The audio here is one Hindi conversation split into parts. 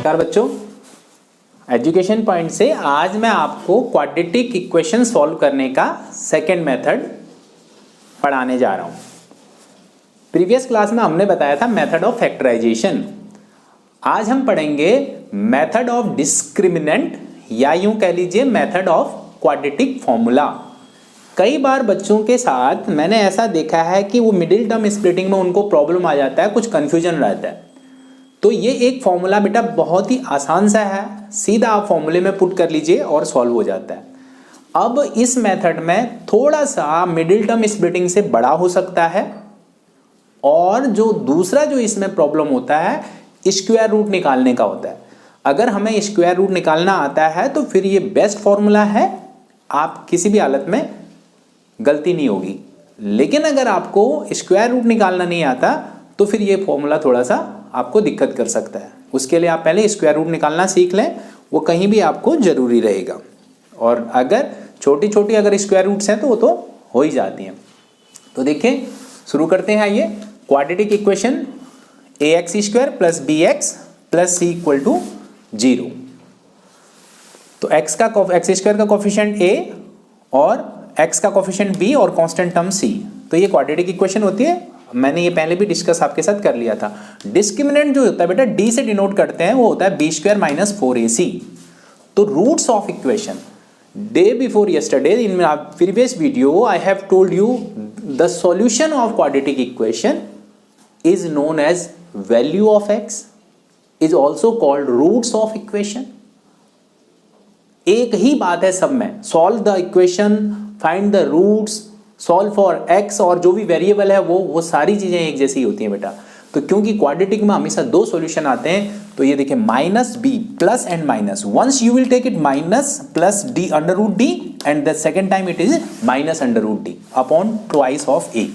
नमस्कार बच्चों, एजुकेशन पॉइंट से आज मैं आपको क्वाड्रेटिक इक्वेशन सॉल्व करने का सेकंड मेथड पढ़ाने जा रहा हूं। प्रीवियस क्लास में हमने बताया था मेथड ऑफ फैक्टराइजेशन। आज हम पढ़ेंगे मेथड ऑफ डिस्क्रिमिनेंट या यूं कह लीजिए मेथड ऑफ क्वाड्रेटिक फॉर्मूला। कई बार बच्चों के साथ मैंने ऐसा देखा है कि वो मिडिल टर्म स्प्लिटिंग में उनको प्रॉब्लम आ जाता है, कुछ कंफ्यूजन रहता है। तो ये एक फॉर्मूला बेटा बहुत ही आसान सा है, सीधा आप फॉर्मूले में पुट कर लीजिए और सॉल्व हो जाता है। अब इस मेथड में थोड़ा सा मिडिल टर्म स्प्लिटिंग से बड़ा हो सकता है, और जो दूसरा जो इसमें प्रॉब्लम होता है स्क्वायर रूट निकालने का होता है। अगर हमें स्क्वायर रूट निकालना आता है तो फिर ये बेस्ट फॉर्मूला है, आप किसी भी हालत में गलती नहीं होगी। लेकिन अगर आपको स्क्वायर रूट निकालना नहीं आता तो फिर ये फॉर्मूला थोड़ा सा आपको दिक्कत कर सकता है। उसके लिए आप पहले स्क्वायर रूट निकालना सीख लें, वो कहीं भी आपको जरूरी रहेगा। और अगर छोटी छोटी अगर स्क्वायर रूट्स हैं तो वो तो हो ही जाती हैं। तो देखिए शुरू करते हैं। ये quadratic equation ax square plus bx plus c equal to 0। तो x स्क्वायर का कोफिशिएंट a और x का कोफिशिएंट b और कांस्टेंट टर्म c। तो ये क्वाड्रेटिक इक्वेशन होती है। मैंने ये पहले भी डिस्कस आपके साथ कर लिया था। डिस्क्रिमिनेंट जो होता है बेटा d से डिनोट करते हैं, वो होता है b स्क्वायर माइनस 4ac। तो roots of equation day before yesterday in previous video I have told you the solution of quadratic equation is known as value of x is also called roots of equation. एक ही बात है सब में, solve the equation, find the roots, solve for x, और जो भी वेरिएबल है वो सारी चीजें एक जैसी होती हैं बेटा। तो क्योंकि क्वाड्रेटिक में हमेशा दो सॉल्यूशन आते हैं, तो ये देखिए minus b plus and minus, once you will take it minus plus d under root d and the second time it is minus under root d upon twice of a.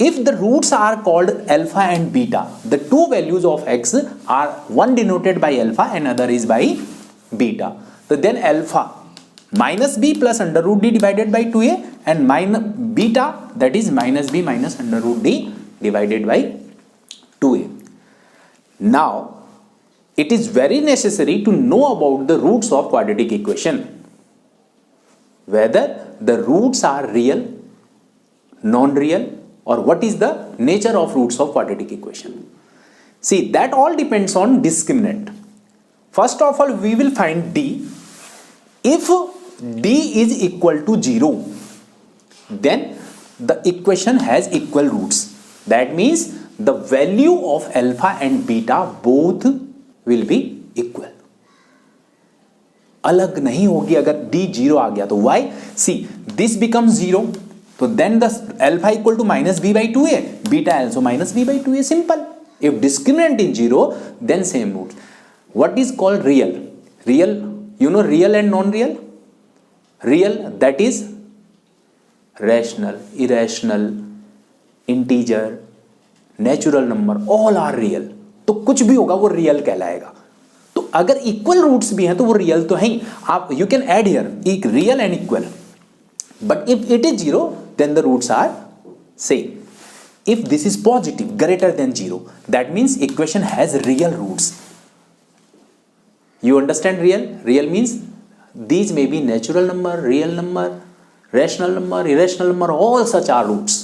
If the roots are called alpha and beta, the two values of x are one denoted by alpha and other is by beta. So then alpha minus b plus under root d divided by 2a and minus beta that is minus b minus under root d divided by 2a. Now it is very necessary to know about the roots of quadratic equation, whether the roots are real, non-real, or what is the nature of roots of quadratic equation. See, that all depends on discriminant. First of all, we will find d. If d is equal to 0, then the equation has equal roots. That means the value of alpha and beta both will be equal. अलग नहीं होगी अगर d 0 आ गया तो। why? See, this becomes 0. So then the alpha equal to minus b by 2a, beta also minus b by 2a, simple. If discriminant is 0, then same roots. What is called real? Real, you know real and non-real? Real, that is rational, irrational, integer, natural number, all are real. तो कुछ भी होगा वो real कहलाएगा। तो अगर equal roots भी हैं तो वो real तो है ही। आप you can add here real and equal. But if it is 0, then the roots are same. If this is positive, greater than 0, that means equation has real roots. You understand real? Real means these may be natural number, real number, rational number, irrational number, all such are roots.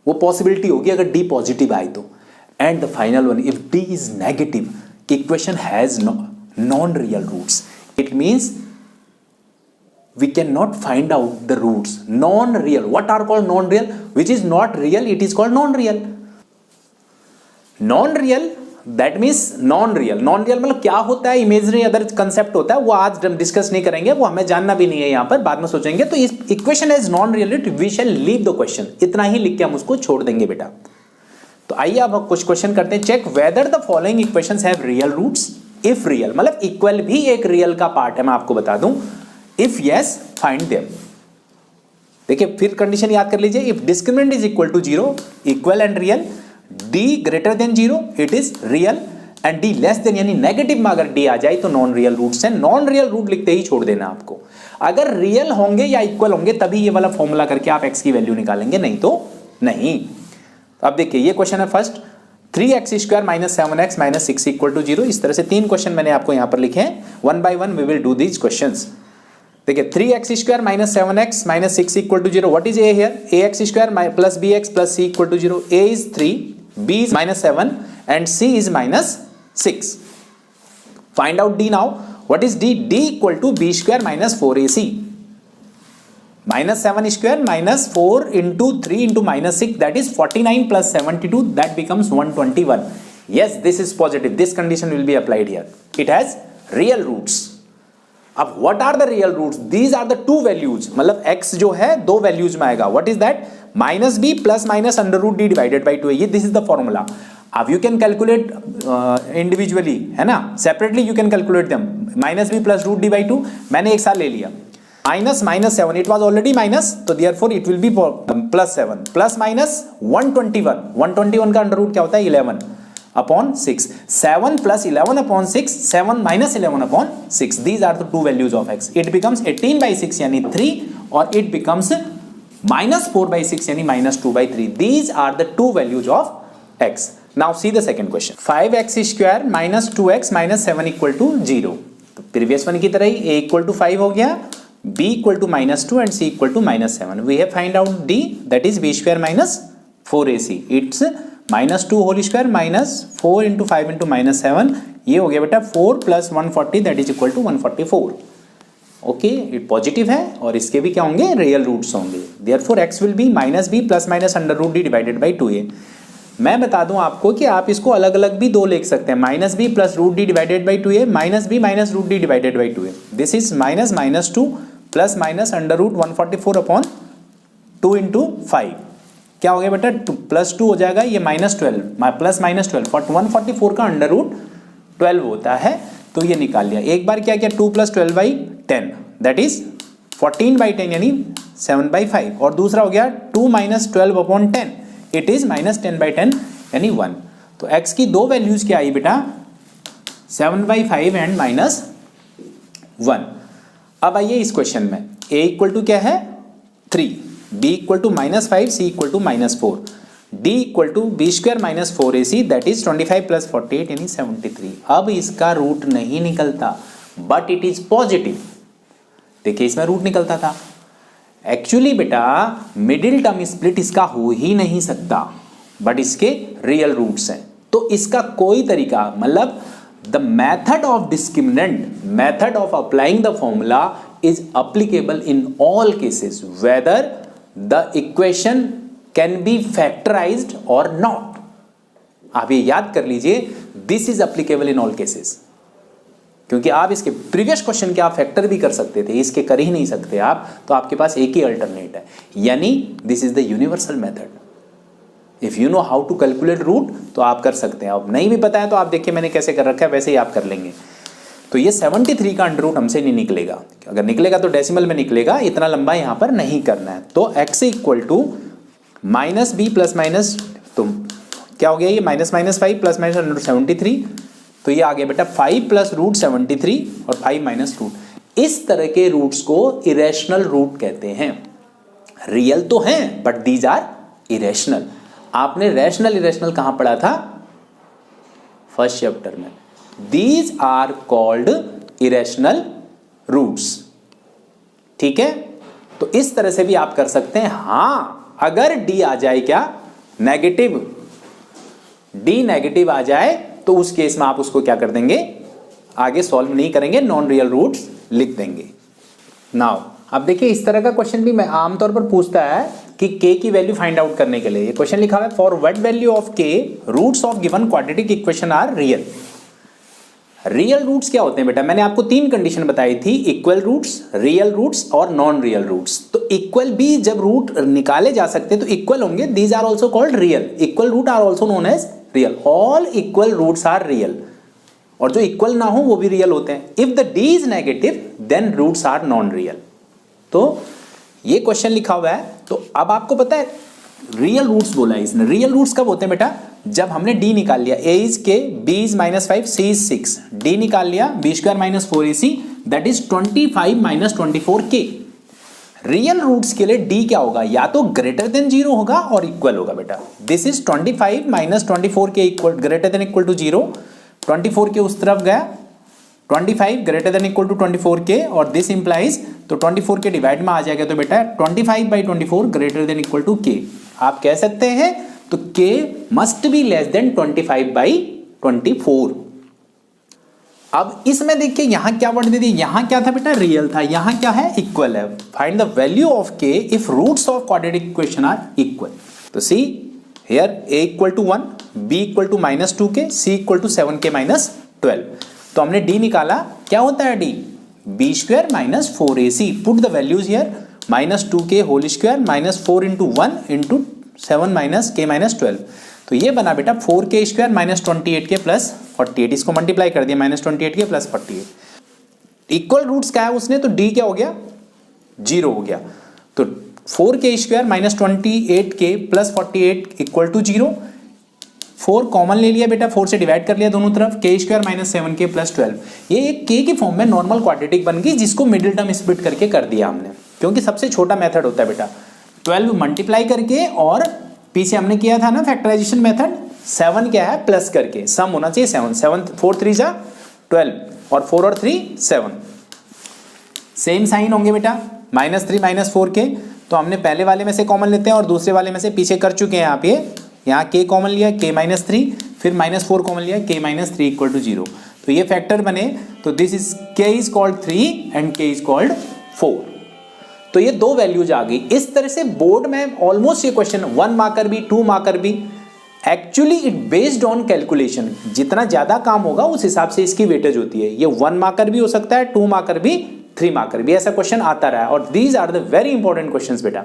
वो possibility होगी अगर d positive आए तो. And the final one, if d is negative, equation has non-real roots. It means we cannot find out the roots. Non-real, what are called non-real? Which is not real, it is called non-real. Non-real, that means non-real. Non-real मतलब क्या होता है, इमेजरी अदर कंसेप्ट होता है, वो आज हम डिस्कस नहीं करेंगे, वो हमें जानना भी नहीं है यहाँ पर, बाद में सोचेंगे। तो इस equation is non reality, we shall leave the question, इतना ही लिख के हम उसको छोड़ देंगे बेटा। तो आइए अब कुछ क्वेश्चन करते हैं। Check whether the following equations have real roots. If real मतलब इक्वल भी एक रियल का पार्ट है, मैं आपको बता दूं। If yes, find them. देखिए फिर कंडीशन याद कर लीजिए। If discriminant is equal to 0, equal and real, d greater than 0 it is real, and d less than यानी नेगेटिव में अगर d आ जाए तो नॉन रियल रूट्स हैं। नॉन रियल रूट लिखते ही छोड़ देना आपको। अगर रियल होंगे या इक्वल होंगे तभी ये वाला फॉर्मूला करके आप x की वैल्यू निकालेंगे, नहीं तो नहीं। अब देखिए ये क्वेश्चन है first, 3x square minus 7x minus 6 equal to 0। इस तरह से 3 क्वेश्चन मैंने आपको यहां पर लिखे हैं, 1 by 1 we will do these questions. देखिए 3x square minus 7x minus 6 equal to 0, what is a here? ax square plus bx plus c equal to 0। a is 3, b is minus 7 and c is minus 6। Find out d now. What is d? d equal to b square minus 4ac minus 7 square minus 4 into 3 into minus 6, that is 49 plus 72, that becomes 121। Yes, this is positive, this condition will be applied here. It has real roots. अब what are the real roots? These are the two values, मतलब x जो है दो वैल्यूज में आएगा। What is that? Minus b plus minus under root D divided by 2 है, ये दिस इज द फॉर्मूला। अब यू कैन कैलकुलेट इंडिविजुअली, है ना, separately you can calculate them. Minus b plus root D by 2 मैंने एक साथ ले लिया, minus minus 7, it was already minus, तो therefore it will be plus 7 plus minus 121 का अंडर रूट क्या होता है? 11 upon 6। 7 plus 11 upon 6, 7 minus 11 upon 6, these are the two values of x। It becomes 18 by 6 यानी 3, और इट बिकम्स माइनस 4 by 6 यानी minus 2 by 3। These are the two values of x। Now see the second question. 5x square minus 2x minus 7 equal to 0। तो प्रीवियस वन की तरह ही a इक्वल टू 5 हो गया, b equal to minus 2 and c equal to minus 7. We have find out d, that is b square minus 4ac. It's minus 2 whole square minus 4 into 5 into minus 7. ये हो गया बेटा 4 plus 140, that is equal to 144. Okay, ये पॉजिटिव है और इसके भी क्या होंगे? रियल रूट्स होंगे। Therefore x will be minus b plus minus under root d divided by 2a. मैं बता दूं आपको कि आप इसको अलग अलग भी दो लिख सकते हैं, minus b plus root D divided by 2a, minus b minus root D divided by 2a। This is minus minus 2 plus minus under root 144 upon 2 into 5, क्या हो गया बेटा? प्लस 2 हो जाएगा, ये माइनस 12 प्लस माइनस 12, 144 का अंडर रूट 12 होता है, तो ये निकाल लिया। एक बार क्या किया? 2 plus 12 by 10, that is 14 by 10 यानी 7 बाई 5, और दूसरा हो गया 2 minus 12 upon 10, it is minus 10 by 10 यानी 1। तो x की दो वैल्यूज क्या आई बेटा? 7 बाई 5 एंड माइनस 1। अब आइए इस क्वेश्चन में, a इक्वल टू क्या है? 3, b equal to minus 5, c equal to minus 4, d equal to b square minus 4ac, that is 25 plus 48 यानी 73। अब इसका रूट नहीं निकलता, बट इट इज पॉजिटिव। देखिए इसमें रूट निकलता था। एक्चुअली बेटा मिडिल टर्म स्प्लिट इसका हो ही नहीं सकता, बट इसके रियल रूट्स हैं। तो इसका कोई तरीका, मतलब the method of discriminant, method of applying the formula is applicable in all cases, whether the equation can be factorised और नॉट। आप ये याद कर लीजिए, this is applicable in all cases, क्योंकि आप इसके प्रीवियस क्वेश्चन के आप फैक्टर भी कर सकते थे, इसके कर ही नहीं सकते आप, तो आपके पास एक ही अल्टरनेट है, यानी this is the universal method. If you know how to calculate root तो आप कर सकते हैं, अब नहीं भी पता है तो आप देखिए मैंने कैसे कर रखा है, वैसे ही आप कर लेंगे। तो ये 73 का अंडर रूट हमसे नहीं निकलेगा, अगर निकलेगा तो डेसिमल में निकलेगा, इतना लंबा यहाँ पर नहीं करना है। तो x equal to minus b plus minus, तो क्या हो गया ये? Minus minus 5 plus minus under 73, तो ये आ गया बेटा 5 प्लस रूट 73 और 5 माइनस रूट। इस तरह के रूट्स को इरेशनल रूट कहते हैं। रियल तो हैं बट दीज आर इरेशनल। आपने रैशनल इरेशनल कहां पढ़ा था? फर्स्ट चैप्टर में। These are called irrational roots. ठीक है, तो इस तरह से भी आप कर सकते हैं। हां, अगर डी आ जाए क्या? नेगेटिव, डी नेगेटिव आ जाए तो उस केस में आप उसको क्या कर देंगे? आगे सॉल्व नहीं करेंगे, नॉन रियल रूट्स लिख देंगे। नाउ अब देखिए इस तरह का क्वेश्चन भी मैं आमतौर पर पूछता है कि k की वैल्यू फाइंड आउट करने के लिए। ये क्वेश्चन लिखा हुआ है, for what value of k roots of given quadratic equation are real. Real roots क्या होते हैं बेटा? मैंने आपको 3 कंडीशन बताई थी, इक्वल रूट्स, रियल रूट्स और नॉन रियल रूट्स। तो इक्वल भी जब रूट निकाले जा सकते हैं तो इक्वल होंगे, these are also called real. Equal root are also known as real. All equal roots are real, और जो इक्वल ना हो वो भी रियल होते हैं। If the d is negative then roots are non real. तो ये क्वेश्चन लिखा हुआ है। तो अब आपको पता है रियल रूट्स बोला है इसने। रियल रूट्स कब होते हैं बेटा? जब हमने डी निकाल लिया, a is k, b is -5, c is 6, d निकाल लिया, b square minus 4ac, that is 25 minus 24k। Real roots के लिए डी क्या होगा, या तो ग्रेटर देन 0 होगा और इक्वल होगा बेटा। This is 25 minus 24 k equal greater than equal to 0, 24 के उस तरफ गया, 25 ग्रेटर देन इक्वल टू 24 के, और दिस इंप्लाइज तो 24 के डिवाइड में आ जाएगा तो बेटा 25/24 ग्रेटर देन इक्वल टू के। आप कह सकते हैं तो के मस्ट बी लेस देन 25/24। अब इसमें देखिए यहां क्या वर्ड दे दिया, यहां क्या था बेटा, रियल था, यहां क्या है, इक्वल है। Find the value of k if roots of quadratic equation are equal. तो see here a equal to 1, b equal to -2k, c equal to 7k minus 12। तो हमने d निकाला, क्या होता है d, b² minus 4ac। Put the values here, -2k whole square minus 4 into 1 into 7 minus k minus 12। तो ये बना बेटा 4k² माइनस 28k प्लस 48, इसको मल्टीप्लाई कर दिया, -28k प्लस 48। इक्वल रूट्स क्या है उसने, तो d क्या हो गया, 0 हो गया। तो 4k² minus 28k plus 48 equal to 0। 4 common ले लिया बेटा, 4 से डिवाइड कर लिया दोनों तरफ, k² माइनस 7k प्लस 12। ये एक k की फॉर्म में नॉर्मल क्वाड्रेटिक बन गई, जिसको मिडिल टर्म स्प्लिट करके कर दिया हमने, क्योंकि सबसे छोटा मेथड होता है बेटा 12 मल्टीप्लाई करके, और पीछे हमने किया था ना फैक्टराइजेशन मेथड, 7 क्या है प्लस करके, सम होना चाहिए 7, 4 3 जा 12 और 4 और 3 7, सेम साइन होंगे बेटा, -3 -4 के। तो हमने पहले वाले में से कॉमन लेते हैं और दूसरे वाले में से पीछे कर चुके हैं आप, ये यहाँ k कॉमन लिया, k -3, फिर -4 कॉमन लिया, k -3 इक्वल टू 0। तो ये फैक्टर बने, तो this is k is called 3 and k is called 4। तो ये दो वैल्यूज आ गई। इस तरह से बोर्ड में ऑलमोस्ट ये क्वेश्चन 1 मार्कर भी 2 मार्कर भी, actually it based on calculation, जितना ज्यादा काम होगा उस हिसाब से इसकी वेटेज होती है। ये 1 मार्कर भी हो सकता है, 2 मार्कर भी, 3 मार्कर भी, ऐसा क्वेश्चन आता रहा है। और these are the very important questions बेटा।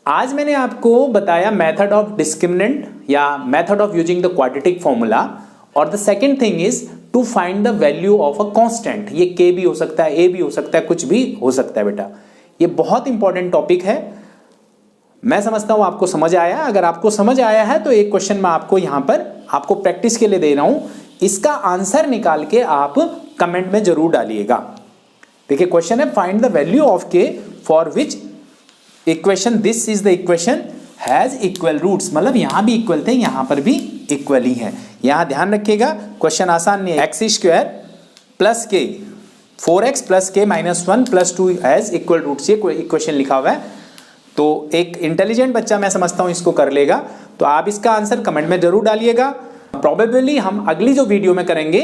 आज मैंने आपको बताया मेथड ऑफ डिस्क्रिमिनेंट या method of using the quadratic formula, और the second thing is to find the value of a constant. ये के भी हो सकता है, ए भी हो सकता है, कुछ भी हो सकता है बेटा। ये बहुत इंपॉर्टेंट टॉपिक है। मैं समझता हूं आपको समझ आया। अगर आपको समझ आया है तो एक क्वेश्चन मैं आपको यहां पर आपको प्रैक्टिस के लिए दे रहा हूं, इसका आंसर निकाल के आप कमेंट में जरूर डालिएगा। देखिए क्वेश्चन है, find the value of k for which equation this is the equation has equal roots. मतलब यहां भी इक्वल थे, यहां पर भी इक्वल ही है। यहां ध्यान रखिएगा क्वेश्चन आसान नहीं है। x² प्लस के 4x प्लस के -1 प्लस 2 हैज इक्वल रूट्स, ये इक्वेशन लिखा हुआ है। तो एक इंटेलिजेंट बच्चा मैं समझता हूं इसको कर लेगा। तो आप इसका आंसर कमेंट में जरूर डालिएगा। प्रोबेबली हम अगली जो वीडियो में करेंगे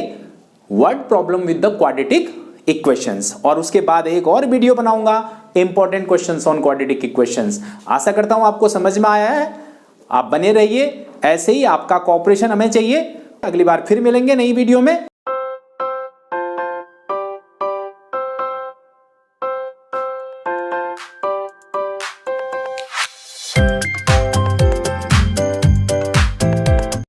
word problem with the quadratic equations, और उसके बाद एक और वीडियो बनाऊंगा important questions on quadratic equations. आशा करता हूं आपको समझ में आया है। आप बने रहिए, ऐसे ही आपका कोऑपरेशन हमें चाहिए। अगली बार फिर मिलेंगे नई वीडियो में।